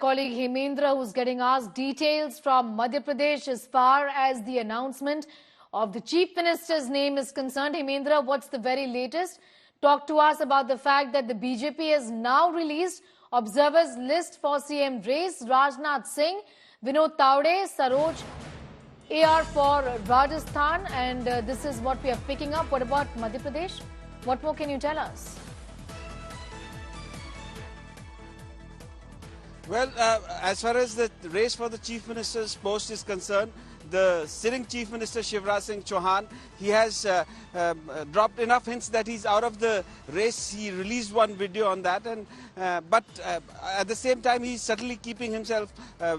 colleague Hemendra, who's getting asked details from Madhya Pradesh as far as the announcement of the Chief Minister's name is concerned. Hemendra, what's the very latest? Talk to us about the fact that the BJP has now released observers list for CM race. Rajnath Singh, Vinod, Tawade, Saroj, AR for Rajasthan, and this is what we are picking up. What about Madhya Pradesh? What more can you tell us? Well, as far as the race for the Chief Minister's post is concerned, the sitting Chief Minister Shivraj Singh Chauhan, he has dropped enough hints that he's out of the race. He released one video on that, and but at the same time he's certainly keeping himself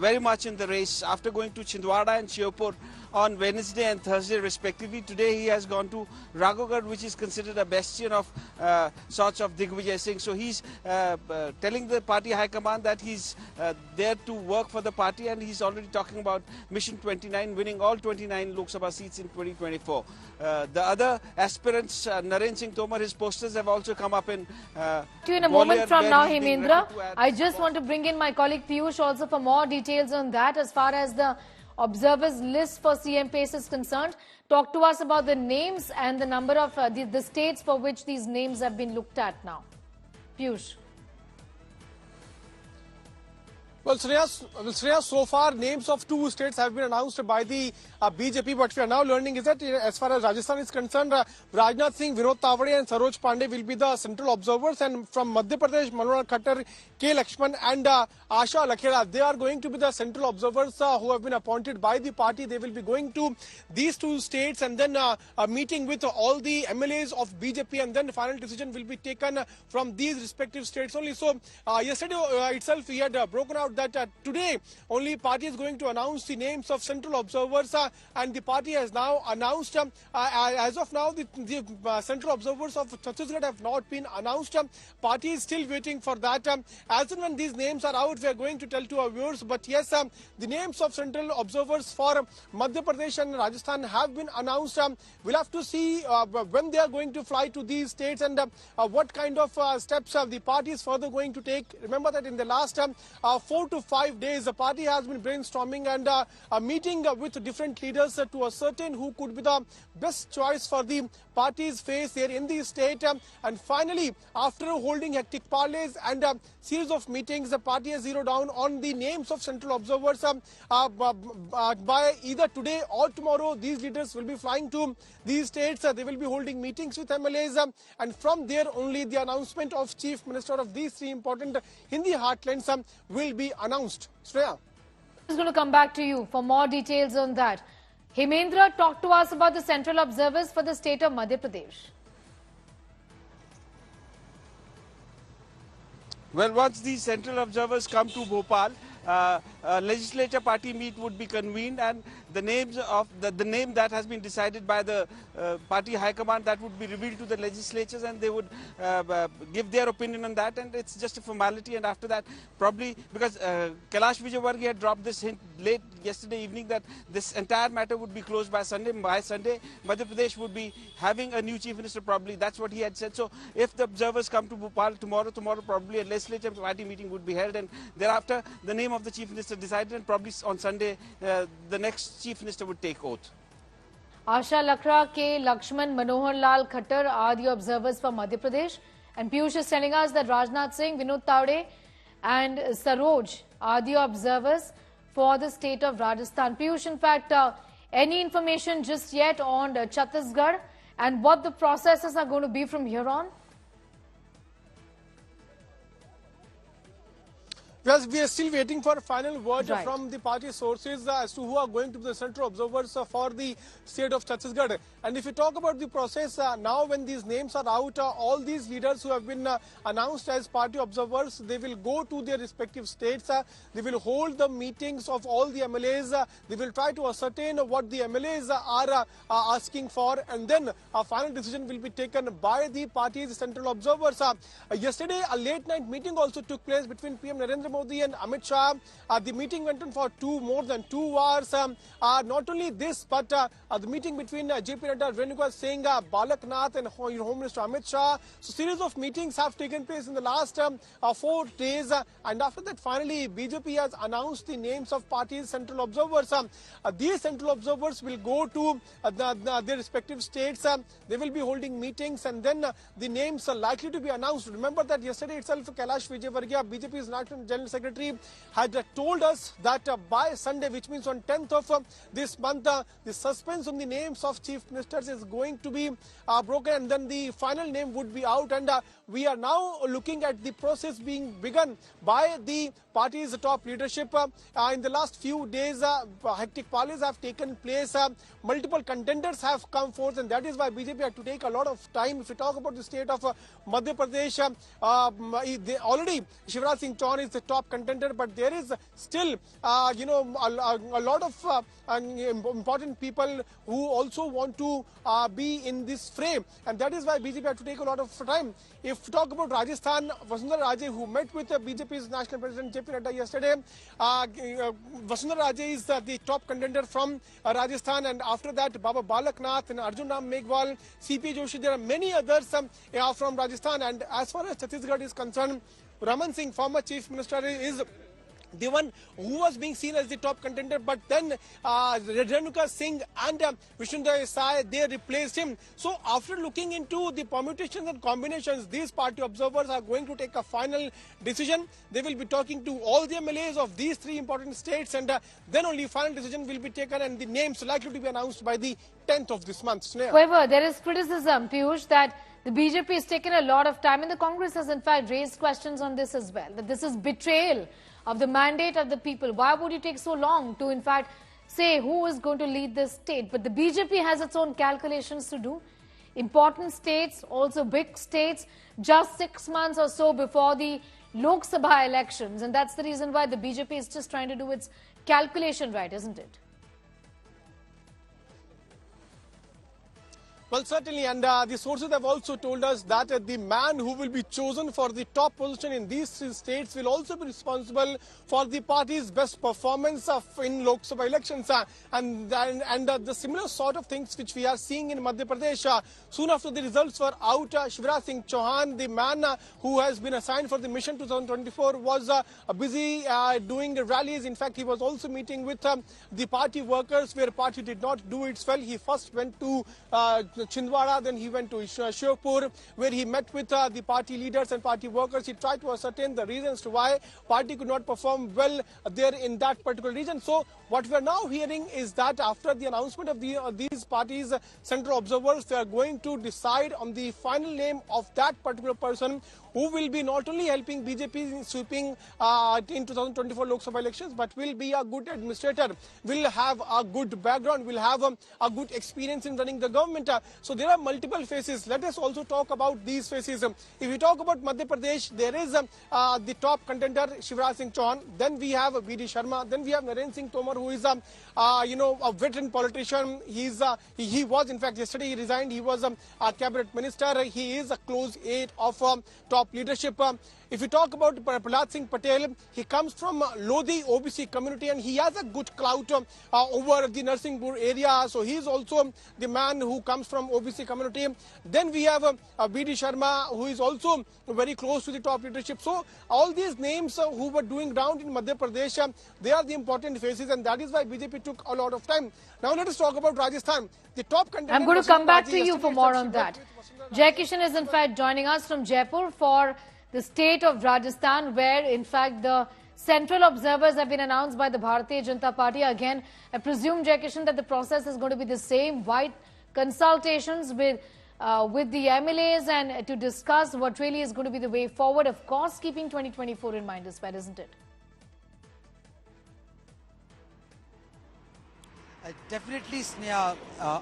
very much in the race after going to Chhindwara and Shiopur on Wednesday and Thursday respectively. Today he has gone to Raghugarh, which is considered a bastion of sorts of Digvijay Singh. So he's telling the party high command that he's there to work for the party, and he's already talking about Mission 29, winning all 29 Lok Sabha seats in 2024. The other aspirants, Naren Singh Tomar, his posters have also come up in a moment from now, Hemendra. I just want to bring in my colleague Piyush also for more details on that as far as the observers list for CM pace is concerned. Talk to us about the names and the number of the states for which these names have been looked at now. Piyush. Well, Shreya, so far names of 2 states have been announced by the BJP. What we are now learning is that as far as Rajasthan is concerned, Rajnath Singh, Vinod Tawade and Saroj Pandey will be the central observers, and from Madhya Pradesh, Manohar, Khattar, Laxman and Asha Lakra, they are going to be the central observers who have been appointed by the party. They will be going to these 2 states and then a meeting with all the MLAs of BJP, and then the final decision will be taken from these respective states only. So yesterday itself we had broken out that today only party is going to announce the names of central observers, and the party has now announced as of now the central observers of Chhattisgarh have not been announced. Party is still waiting for that. As and when these names are out, we are going to tell to our viewers. But yes, the names of central observers for Madhya Pradesh and Rajasthan have been announced. We'll have to see when they are going to fly to these states and what kind of steps the party is further going to take. Remember that in the last 4 to 5 days, the party has been brainstorming and meeting with different leaders to ascertain who could be the best choice for the party's face here in the state. And finally, after holding hectic parleys and a series of meetings, the party has zeroed down on the names of central observers. By either today or tomorrow, these leaders will be flying to these states. They will be holding meetings with MLAs, and from there only the announcement of Chief Minister of these 3 important Hindi heartlands will be announced. Shreya. I'm going to come back to you for more details on that. Hemendra, talk to us about the central observers for the state of Madhya Pradesh. Well, once these central observers come to Bhopal, a legislature party meet would be convened, and the names of the name that has been decided by the party high command, that would be revealed to the legislatures, and they would give their opinion on that, and it's just a formality. And after that, probably because Kailash Vijaywargiya had dropped this hint late yesterday evening that this entire matter would be closed by Sunday. By Sunday, Madhya Pradesh would be having a new chief minister, probably. That's what he had said. So if the observers come to Bhopal tomorrow probably a legislature party meeting would be held, and thereafter the name of the chief minister decided, and probably on Sunday the next chief minister would take oath. Asha Lakra, Laxman, Manohar, Khattar are the observers for Madhya Pradesh, and Piyush is telling us that Rajnath Singh, Vinod Tawade and Saroj are the observers for the state of Rajasthan. Piyush, in fact, any information just yet on Chhattisgarh and what the processes are going to be from here on? Yes, we are still waiting for final word from the party sources as to who are going to be the central observers for the state of Chhattisgarh. And if you talk about the process, now when these names are out, all these leaders who have been announced as party observers, they will go to their respective states. They will hold the meetings of all the MLAs. They will try to ascertain what the MLAs are asking for, and then a final decision will be taken by the party's central observers. Yesterday, a late night meeting also took place between PM Narendra Modi and Amit Shah. The meeting went on for more than 2 hours. Not only this, but the meeting between JP Nadda, Renuka Singh, Balaknath and Home Minister Amit Shah. So series of meetings have taken place in the last 4 days. And after that, finally, BJP has announced the names of parties' central observers. These central observers will go to their respective states. They will be holding meetings, and then the names are likely to be announced. Remember that yesterday itself, Kailash Vijayvargiya, BJP's National General Secretary, had told us that by Sunday, which means on 10th of this month, the suspense on the names of chief ministers is going to be broken, and then the final name would be out. And we are now looking at the process being begun by the party's top leadership. In the last few days, hectic parleys have taken place. Multiple contenders have come forth, and that is why BJP had to take a lot of time. If we talk about the state of Madhya Pradesh, already Shivraj Singh Chauhan is the top contender, but there is still, a lot of important people who also want to be in this frame, and that is why BJP had to take a lot of time. If we talk about Rajasthan, Vasundhara Raje, who met with BJP's national president JP Nadda yesterday, Vasundhara Raje is the top contender from Rajasthan, and after that Baba Balaknath and Arjun Ram Meghwal, CP Joshi, there are many others from Rajasthan. And as far as Chhattisgarh is concerned, Raman Singh, former chief minister, is the one who was being seen as the top contender, but then Renuka Singh and Vishnu Sai, they replaced him. So after looking into the permutations and combinations, these party observers are going to take a final decision. They will be talking to all the MLAs of these 3 important states, and then only final decision will be taken, and the names likely to be announced by the 10th of this month. However, there is criticism, Piyush, that the BJP has taken a lot of time, and the Congress has in fact raised questions on this as well, that this is betrayal of the mandate of the people. Why would you take so long to in fact say who is going to lead this state? But the BJP has its own calculations to do. Important states, also big states, just 6 months or so before the Lok Sabha elections. And that's the reason why the BJP is just trying to do its calculation right, isn't it? Well, certainly, and the sources have also told us that the man who will be chosen for the top position in these 3 states will also be responsible for the party's best performance in Lok Sabha elections. And the similar sort of things which we are seeing in Madhya Pradesh. Soon after the results were out, Shivraj Singh Chauhan, the man who has been assigned for the mission 2024, was busy doing rallies. In fact, he was also meeting with the party workers, where party did not do its well. He first went to Chhindwara, then he went to Shivpur, where he met with the party leaders and party workers. He tried to ascertain the reasons to why party could not perform well there in that particular region. So what we are now hearing is that after the announcement of these parties' central observers, they are going to decide on the final name of that particular person who will be not only helping BJP in sweeping in 2024 Lok Sabha elections, but will be a good administrator, will have a good background, will have a good experience in running the government. So there are multiple faces. Let us also talk about these faces. If we talk about Madhya Pradesh, there is the top contender Shivraj Singh Chauhan. Then we have V.D. Sharma. Then we have Narendra Singh Tomar, who is a veteran politician. He was, in fact, yesterday he resigned. He was a cabinet minister. He is a close aide of top leadership. If we talk about Prahlad Singh Patel, he comes from Lodi OBC community, and he has a good clout over the Narsinghpur area. So he is also the man who comes from OBC community. Then we have V.D. Sharma, who is also very close to the top leadership. So all these names who were doing round in Madhya Pradesh, they are the important faces, and that is why BJP took a lot of time. Now let us talk about Rajasthan. The top contender. I'm going to come back to you for more on that. Jai Kishan is in fact joining us from Jaipur for the state of Rajasthan, where in fact the central observers have been announced by the Bharatiya Janata Party. Again, I presume, Jai Kishan, that the process is going to be the same, wide consultations with the MLAs and to discuss what really is going to be the way forward, of course keeping 2024 in mind as well, isn't it? Definitely, Sneha.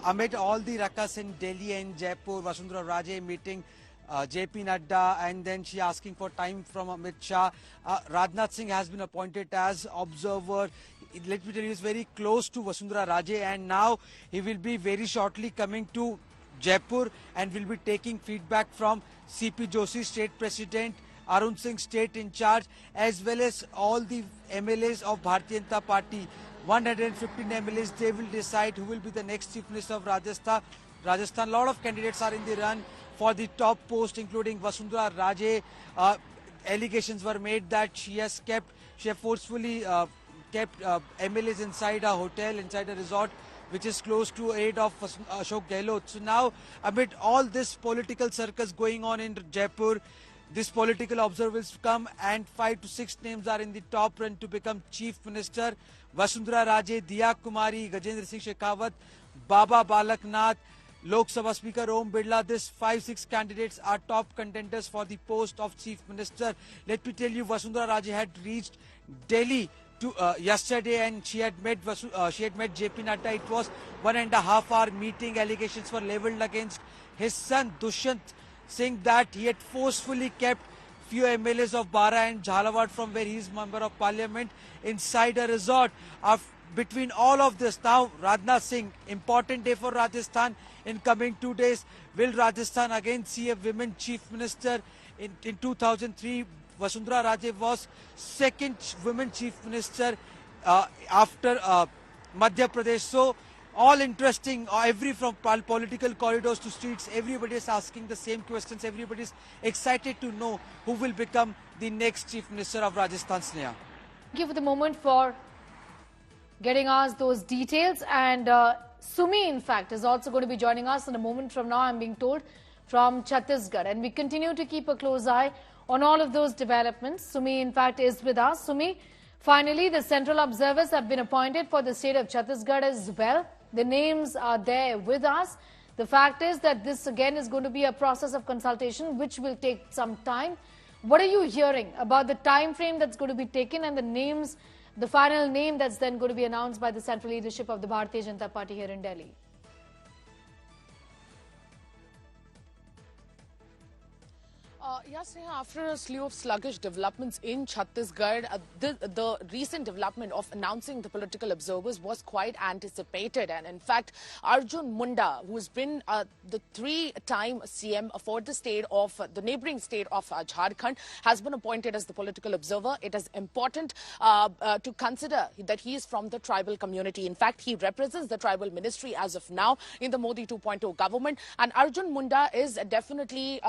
Amid all the ruckus in Delhi and Jaipur, Vasundhara Raje meeting JP Nadda, and then she asking for time from Amit Shah. Rajnath Singh has been appointed as observer. Let me tell you, he's very close to Vasundhara Raje, and now he will be very shortly coming to Jaipur and will be taking feedback from CP Joshi, State President, Arun Singh state in charge, as well as all the MLAs of Bharatiya Janata Party. 115 MLAs, they will decide who will be the next Chief Minister of Rajasthan. A lot of candidates are in the run for the top post, including Vasundhara Raje. Allegations were made that she has forcefully kept MLAs inside a hotel, inside a resort, which is close to aid of Ashok Gehlot. So now, amid all this political circus going on in Jaipur, this political observers come and 5 to 6 names are in the top run to become Chief Minister. Vasundhara Raje, Diya Kumari, Gajendra Singh Shekhawat, Baba Balaknath, Lok Sabha Speaker Om Birla. These 5-6 candidates are top contenders for the post of Chief Minister. Let me tell you, Vasundhara Raje had reached Delhi yesterday, and she had met JP Nadda. It was 1.5 hour meeting. Allegations were leveled against his son Dushyant Singh that he had forcefully kept few MLAs of Bara and Jhalawad, from where he is member of parliament, inside a resort. Between all of this, now Rajnath Singh, important day for Rajasthan in coming 2 days. Will Rajasthan again see a women chief minister? In 2003, Vasundhara Raje was second women chief minister after Madhya Pradesh. So all interesting, from political corridors to streets, everybody is asking the same questions. Everybody is excited to know who will become the next chief minister of Rajasthan. Sneha. Thank you for the moment for getting us those details. And Sumi, in fact, is also going to be joining us in a moment from now, I'm being told, from Chhattisgarh. And we continue to keep a close eye on all of those developments. Sumi, in fact, is with us. Sumi, finally, the central observers have been appointed for the state of Chhattisgarh as well. The names are there with us. The fact is that this again is going to be a process of consultation which will take some time. What are you hearing about the time frame that's going to be taken and the names, the final name that's then going to be announced by the central leadership of the Bharatiya Janata Party here in Delhi? Yes, after a slew of sluggish developments in Chhattisgarh, the recent development of announcing the political observers was quite anticipated. And in fact, Arjun Munda, who's been the 3-time CM for the state of the neighboring state of Jharkhand, has been appointed as the political observer. It is important to consider that he is from the tribal community. In fact, he represents the tribal ministry as of now in the Modi 2.0 government. And Arjun Munda is definitely,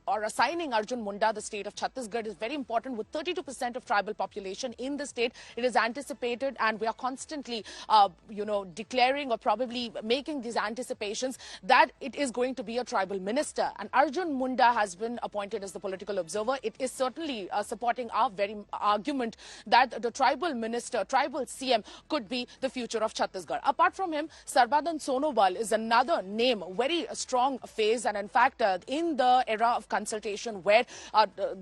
or assigning Arjun Munda the state of Chhattisgarh is very important. With 32% of tribal population in the state, it is anticipated, and we are constantly, declaring or probably making these anticipations that it is going to be a tribal minister. And Arjun Munda has been appointed as the political observer. It is certainly supporting our very argument that the tribal minister, tribal CM, could be the future of Chhattisgarh. Apart from him, Sarbadan Sonowal is another name, very strong face, and in fact, in the era of consultation, where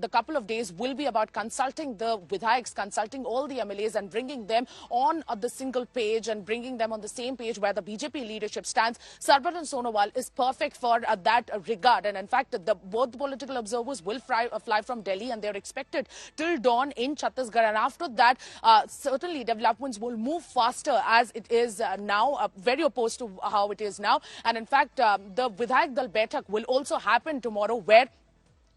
the couple of days will be about consulting the Vidhayaks, consulting all the MLAs and bringing them on the single page and bringing them on the same page where the BJP leadership stands. Sarbadan Sonowal is perfect for that regard. And in fact, both political observers will fly from Delhi, and they're expected till dawn in Chhattisgarh. And after that, certainly developments will move faster as it is now, very opposed to how it is now. And in fact, the Vidhayak Dal Baitak will also happen tomorrow, where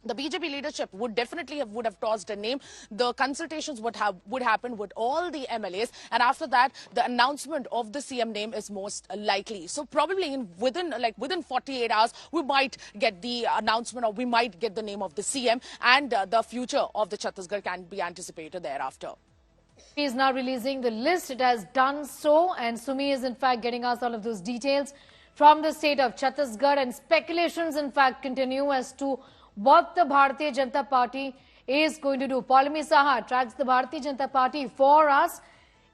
the BJP leadership would have tossed a name. The consultations would happen with all the MLAs, and after that, the announcement of the CM name is most likely. So probably within 48 hours, we might get the announcement, or we might get the name of the CM, and the future of the Chhattisgarh can be anticipated thereafter. He is now releasing the list. It has done so, and Sumi is in fact getting us all of those details from the state of Chhattisgarh, and speculations in fact continue as to what the Bharatiya Janata Party is going to do. Paulami Saha tracks the Bharatiya Janata Party for us,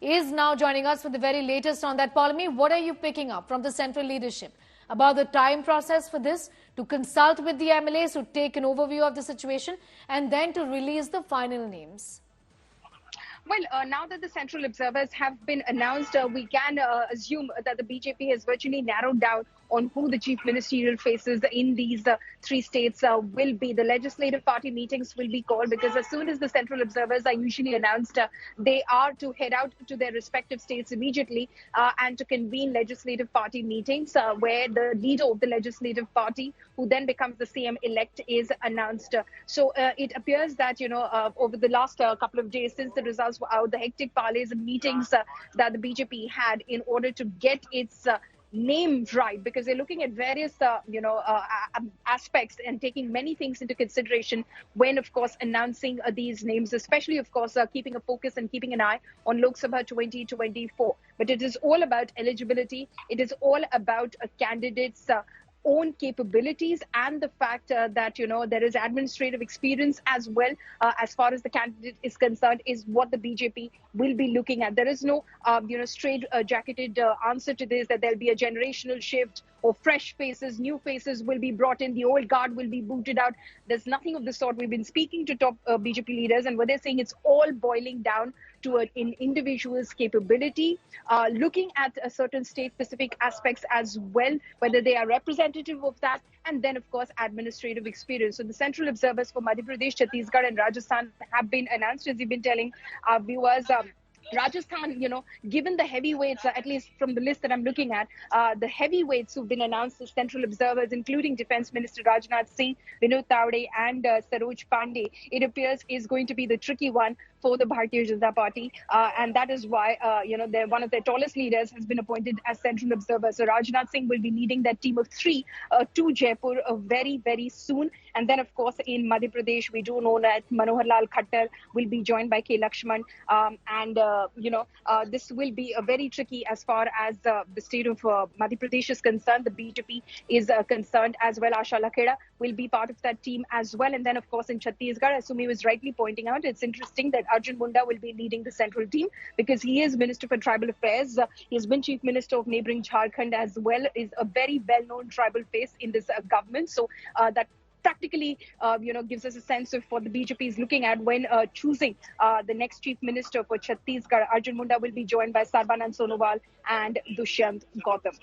is now joining us with the very latest on that. Paulami, what are you picking up from the central leadership about the time process for this, to consult with the MLAs to take an overview of the situation and then to release the final names? Well, now that the central observers have been announced, we can assume that the BJP has virtually narrowed down on who the chief ministerial faces in these three states will be. The legislative party meetings will be called because as soon as the central observers are usually announced, they are to head out to their respective states immediately and to convene legislative party meetings where the leader of the legislative party, who then becomes the CM-elect, is announced. So it appears that, over the last couple of days since the results were out, the hectic parleys and meetings that the BJP had in order to get its name right, because they're looking at various aspects and taking many things into consideration when, of course, announcing these names, especially, of course, keeping a focus and keeping an eye on Lok Sabha 2024. But it is all about eligibility. It is all about a candidate's own capabilities and the fact that there is administrative experience as well as far as the candidate is concerned is what the BJP will be looking at. There is no straight jacketed answer to this, that there'll be a generational shift or fresh faces, new faces will be brought in, the old guard will be booted out. There's nothing of the sort. We've been speaking to top BJP leaders, and what they're saying, it's all boiling down to an individual's capability, looking at certain state-specific aspects as well, whether they are representative of that, and then, of course, administrative experience. So the central observers for Madhya Pradesh, Chhattisgarh and Rajasthan have been announced, as you've been telling our viewers. Rajasthan, given the heavyweights, at least from the list that I'm looking at, the heavyweights who've been announced as central observers, including Defense Minister Rajnath Singh, Vinod Tawade and Saroj Pandey, it appears is going to be the tricky one for the Bharatiya Janata Party. And that is why, one of their tallest leaders has been appointed as central observer. So Rajnath Singh will be leading that team of three to Jaipur very, very soon. And then, of course, in Madhya Pradesh, we do know that Manohar Khattar will be joined by Laxman. This will be very tricky as far as the state of Madhya Pradesh is concerned. The BJP is concerned as well. Asha Lakra will be part of that team as well. And then, of course, in Chhattisgarh, as Sumi was rightly pointing out, it's interesting that Arjun Munda will be leading the central team because he is Minister for Tribal Affairs. He has been Chief Minister of neighboring Jharkhand as well, is a very well-known tribal face in this government. So that practically, gives us a sense of what the BJP is looking at when choosing the next chief minister for Chhattisgarh. Arjun Munda will be joined by Sarbanand Sonowal and Dushyant Gautam.